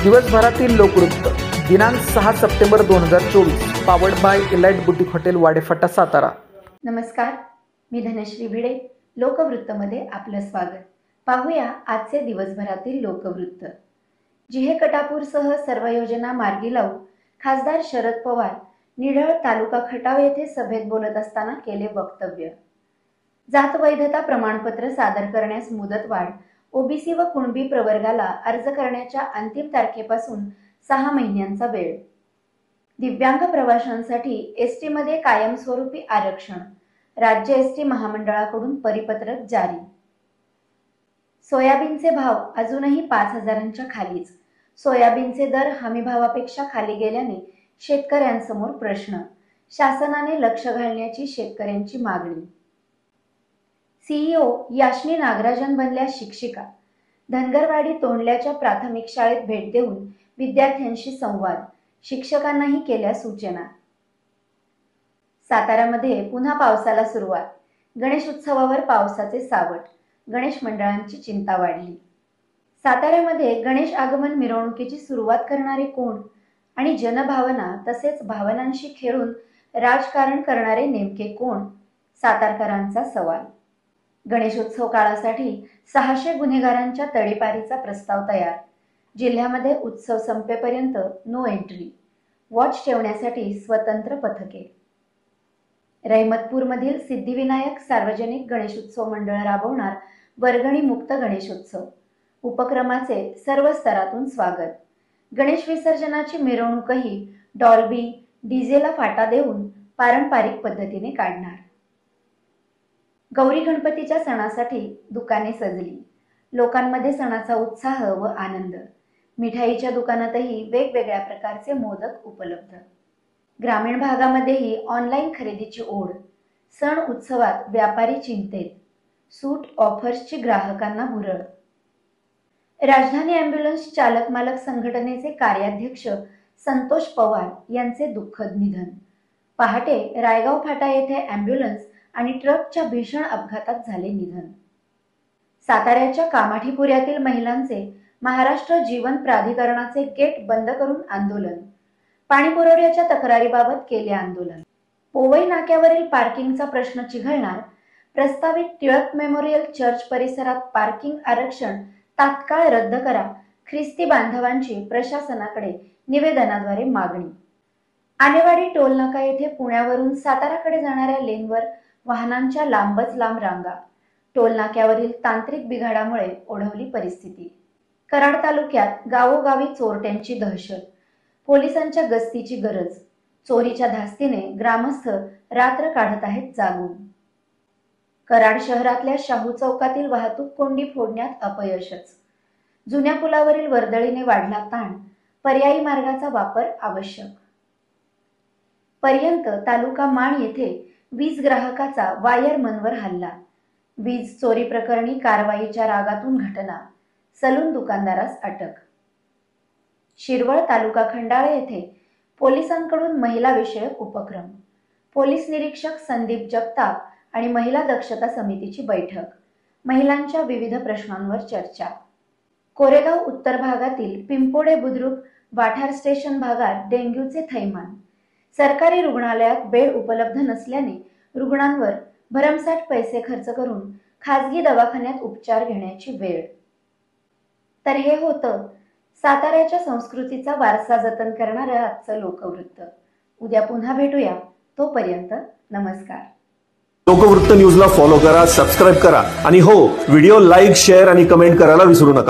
दिवसभरातील लोकवृत्त दिनांक 6 सप्टेंबर 2024 powered by elite boutique hotel Wadephata Satara. नमस्कार, मी धनश्री भिडे। लोकवृत्तमध्ये आपलं स्वागत। पाहूया आजचे दिवसभरातील लोकवृत्त। जिहे कटापूरसह सर्व योजना मार्गी लावू खासदार शरद पवार निढळ तालुका खटाव येथे सभेत बोलत असताना केले वक्तव्य। जात वैधता प्रमाणपत्र सादर करण्यास मुदतवाढ, ओबीसी व कुणबी प्रवर्गाला अर्ज करण्याच्या अंतिम तारखेपासून 6 महिन्यांचा वेळ। दिव्यांग प्रवाशांसाठी एसटी मध्ये कायमस्वरूपी आरक्षण, राज्य एसटी महामंडळाकडून परिपत्रक जारी। सोयाबीनचे भाव अजूनही 5,000च्या खालीच। सोयाबीनचे दर हमीभावापेक्षा खाली गेल्याने शेतकऱ्यांसमोर प्रश्न, शासनाने लक्ष घालण्याची शेतकऱ्यांची मागणी। सीईओ याश्नी नागराजन बनल्या शिक्षिका। धनगरवाडी तोंडल्याच्या प्राथमिक शाळेत भेट देऊन विद्यार्थ्यांशी संवाद, शिक्षकांनाही केल्या सूचना। साताऱ्यामध्ये पुन्हा पावसाला सुरुवात, गणेश उत्सवावर पावसाचे सावट, गणेश मंडळांची चिंता वाढली। साताऱ्यामध्ये गणेश आगमन मिरवणुकीची सुरुवात करणारे कोण आणि जनभावना तसेच भावनांशी खेळून राजकारण करणारे नेमके कोण, सातारकरांचा सवाल। गणेशोत्सव काळासाठी 600 गुन्हेगारांच्या तडीपारीचा प्रस्ताव तयार। जिल्ह्यामध्ये उत्सव संपेपर्यंत नो एंट्री, वॉच ठेवण्यासाठी स्वतंत्र पथके। रहिमतपूरमधील सिद्धिविनायक सार्वजनिक गणेशोत्सव मंडळ राबवणार वर्गणी मुक्त गणेशोत्सव। उपक्रमाचे सर्व स्तरातून स्वागत। गणेश विसर्जनाची मिरवणूकही डॉल्बी, डीजेला फाटा देऊन पारंपरिक पद्धतीने काढणार। गौरी गणपतीच्या सणासाठी दुकाने सजली, लोकांमध्ये सणाचा उत्साह व आनंद। मिठाईच्या दुकानातही वेगवेगळ्या प्रकारचे मोदक उपलब्ध। ग्रामीण भागामध्येही ऑनलाईन खरेदीची ओढ। सण उत्सवात व्यापारी चिंतेत, सूट ऑफर्सची ग्राहकांना भुरळ। राजधानी ॲम्ब्युलन्स चालक मालक संघटनेचे कार्याध्यक्ष संतोष पवार यांचे दुःखद निधन। पहाटे रायगाव फाटा येथे ॲम्ब्युलन्स आणि ट्रकच्या भीषण अपघातात झाले निधन। साताऱ्याच्या कामाठीपुऱ्यातील महिलांचे महाराष्ट्र जीवन प्राधिकरणाचे गेट बंद करून आंदोलन। पाणी पुरवठ्याच्या तक्रारीबाबत केले आंदोलन। पोवई नाक्यावरील पार्किंगचा प्रश्न चिघळणार, प्रस्तावित टिळक मेमोरियल चर्च परिसरात पार्किंग आरक्षण तात्काळ रद्द करा, ख्रिस्ती बांधवांची प्रशासनाकडे निवेदनाद्वारे मागणी। आनेवाडी टोलनाका येथे पुण्यावरून साताराकडे जाणाऱ्या लेनवर वाहनांच्या लांबच लांब रांगा। टोलनाक्यावरील तांत्रिक बिघाडामुळे ओढवली परिस्थिती। कराड तालुक्यात गावोगावी चोरट्यांची दहशत, पोलिसांच्या गस्तीची गरज। चोरीच्या धास्तीने ग्रामस्थ रात्र काढत आहेत जागून। कराड शहरातल्या शाहू चौकातील वाहतूक कोंडी फोडण्यात अपयशच। जुन्या पुलावरील वर्दळीने वाढला ताण, पर्यायी मार्गाचा वापर आवश्यक। पर्यंत तालुका माण येथे वीज ग्राहकाचा वायरमनवर हल्ला। वीज चोरी प्रकरणी कारवाईच्या रागातून घटना, सलून दुकानदारास अटक। शिरवळ तालुका खंडाळा येथे पोलिसांकडून महिला विषयक उपक्रम। पोलीस निरीक्षक संदीप जगताप आणि महिला दक्षता समितीची बैठक। महिलांच्या विविध प्रश्नांवर चर्चा। कोरेगाव उत्तर भागातील पिंपोडे बुद्रुक वाठार स्टेशन भागात डेंग्यूचे थैमान। सरकारी रुग्णालयात बेड उपलब्ध नसल्याने रुग्णांवर भरमसाठ पैसे खर्च करून खासगी दवाखान्यात उपचार घेण्याची वेळ। तर हे होतं साताऱ्याच्या संस्कृतीचा वारसा जतन करणारं आजचं लोकवृत्त। उद्या पुन्हा भेटूया, तोपर्यंत नमस्कार। लोकवृत्त न्यूजला फॉलो करा, सबस्क्राईब करा आणि हो, व्हिडिओ लाईक, शेअर आणि कमेंट करायला विसरू नका।